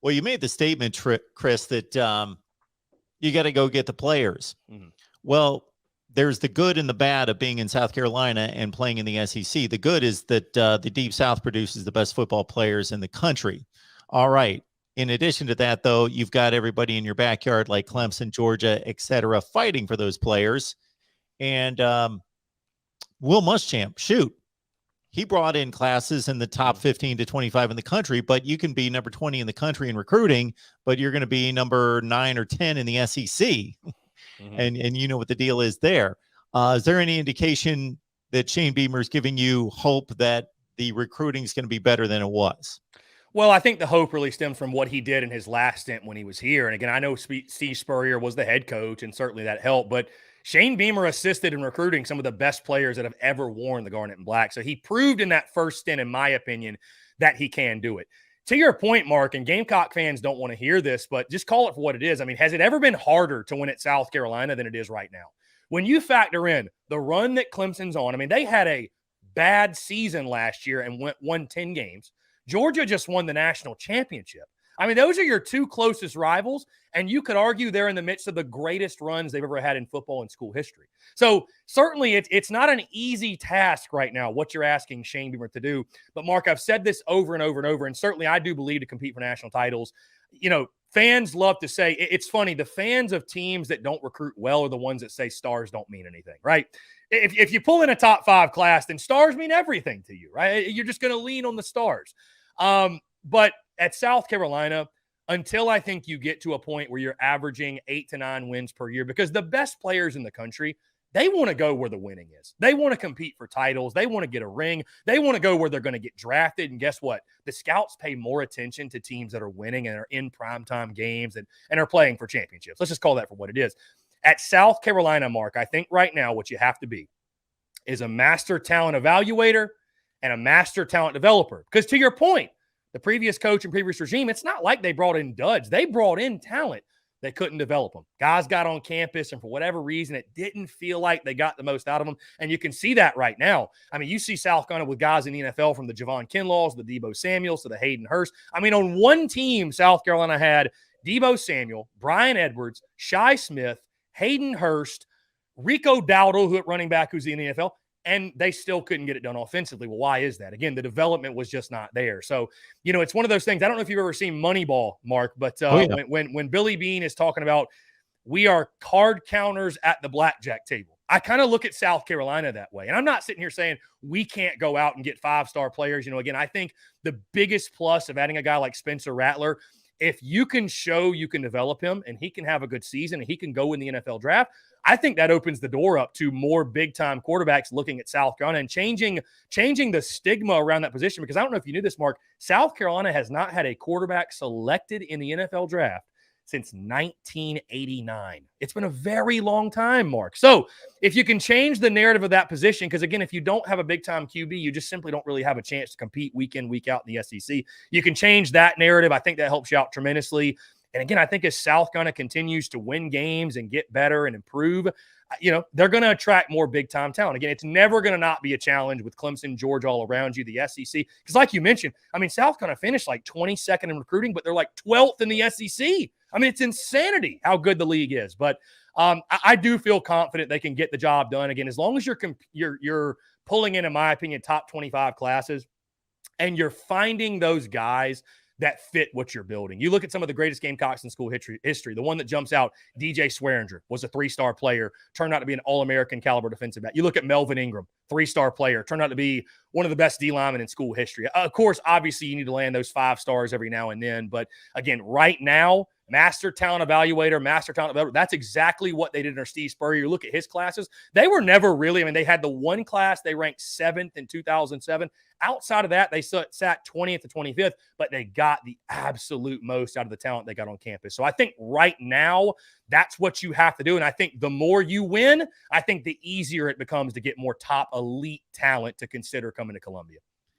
Well, you made the statement, Chris, that you got to go get the players. Mm-hmm. Well, there's the good and the bad of being in South Carolina and playing in the SEC. The good is that the Deep South produces the best football players in the country. All right. In addition to that, though, you've got everybody in your backyard like Clemson, Georgia, et cetera, fighting for those players. And Will Muschamp, shoot, he brought in classes in the top 15 to 25 in the country, but you can be number 20 in the country in recruiting, but you're going to be number 9 or 10 in the SEC. Mm-hmm. And you know what the deal is there. Is there any indication that Shane Beamer is giving you hope that the recruiting is going to be better than it was? Well, I think the hope really stems from what he did in his last stint when he was here. And again, I know Steve Spurrier was the head coach, and certainly that helped. But Shane Beamer assisted in recruiting some of the best players that have ever worn the garnet and black. So he proved in that first stint, in my opinion, that he can do it. To your point, Mark, and Gamecock fans don't want to hear this, but just call it for what it is. I mean, has it ever been harder to win at South Carolina than it is right now? When you factor in the run that Clemson's on, I mean, they had a bad season last year and won 10 games. Georgia just won the national championship. I mean, those are your two closest rivals, and you could argue they're in the midst of the greatest runs they've ever had in football in school history. So certainly it's not an easy task right now, what you're asking Shane Beamer to do. But, Mark, I've said this over and over and over, and certainly I do believe to compete for national titles. You know, fans love to say, it's funny, the fans of teams that don't recruit well are the ones that say stars don't mean anything, right? If you pull in a top 5 class, then stars mean everything to you, right? You're just going to lean on the stars. But at South Carolina, until I think you get to a point where you're averaging 8 to 9 wins per year, because the best players in the country, they want to go where the winning is. They want to compete for titles. They want to get a ring. They want to go where they're going to get drafted. And guess what? The scouts pay more attention to teams that are winning and are in primetime games and are playing for championships. Let's just call that for what it is. At South Carolina, Mark, I think right now what you have to be is a master talent evaluator and a master talent developer. Because to your point, the previous coach and previous regime, it's not like they brought in duds. They brought in talent. They couldn't develop them. Guys got on campus, and for whatever reason, it didn't feel like they got the most out of them. And you can see that right now. I mean, you see South Carolina with guys in the NFL from the Javon Kinlaws, the Debo Samuels, to the Hayden Hurst. I mean, on one team, South Carolina had Debo Samuel, Brian Edwards, Shi Smith, Hayden Hurst, Rico Dowdle, who at running back, who's in the NFL, and they still couldn't get it done offensively. Well, why is that? Again, the development was just not there. So, you know, it's one of those things. I don't know if you've ever seen Moneyball, Mark, but when Billy Beane is talking about we are card counters at the blackjack table, I kind of look at South Carolina that way. And I'm not sitting here saying we can't go out and get 5-star players. You know, again, I think the biggest plus of adding a guy like Spencer Rattler, if you can show you can develop him and he can have a good season and he can go in the NFL draft, I think that opens the door up to more big-time quarterbacks looking at South Carolina and changing the stigma around that position. Because I don't know if you knew this, Mark, South Carolina has not had a quarterback selected in the NFL draft since 1989. It's been a very long time, Mark. So if you can change the narrative of that position, because, again, if you don't have a big-time QB, you just simply don't really have a chance to compete week in, week out in the SEC. You can change that narrative. I think that helps you out tremendously. And again, I think as South Carolina continues to win games and get better and improve, you know, they're going to attract more big-time talent. Again, it's never going to not be a challenge with Clemson, Georgia all around you, the SEC. Because like you mentioned, I mean, South Carolina finished like 22nd in recruiting, but they're like 12th in the SEC. I mean, it's insanity how good the league is. But I do feel confident they can get the job done. Again, as long as you're pulling in my opinion, top 25 classes, and you're finding those guys that fit what you're building. You look at some of the greatest Gamecocks in school history. The one that jumps out, DJ Swearinger, was a 3-star player, turned out to be an All-American caliber defensive back. You look at Melvin Ingram, 3-star player, turned out to be one of the best D linemen in school history. Of course, obviously, you need to land those 5 stars every now and then. But again, right now, master talent evaluator, master talent developer, that's exactly what they did under Steve Spurrier. You look at his classes, they were never really, I mean, they had the one class, they ranked 7th in 2007. Outside of that, they sat 20th to 25th, but they got the absolute most out of the talent they got on campus. So I think right now, that's what you have to do. And I think the more you win, I think the easier it becomes to get more top elite talent to consider coming to Columbia.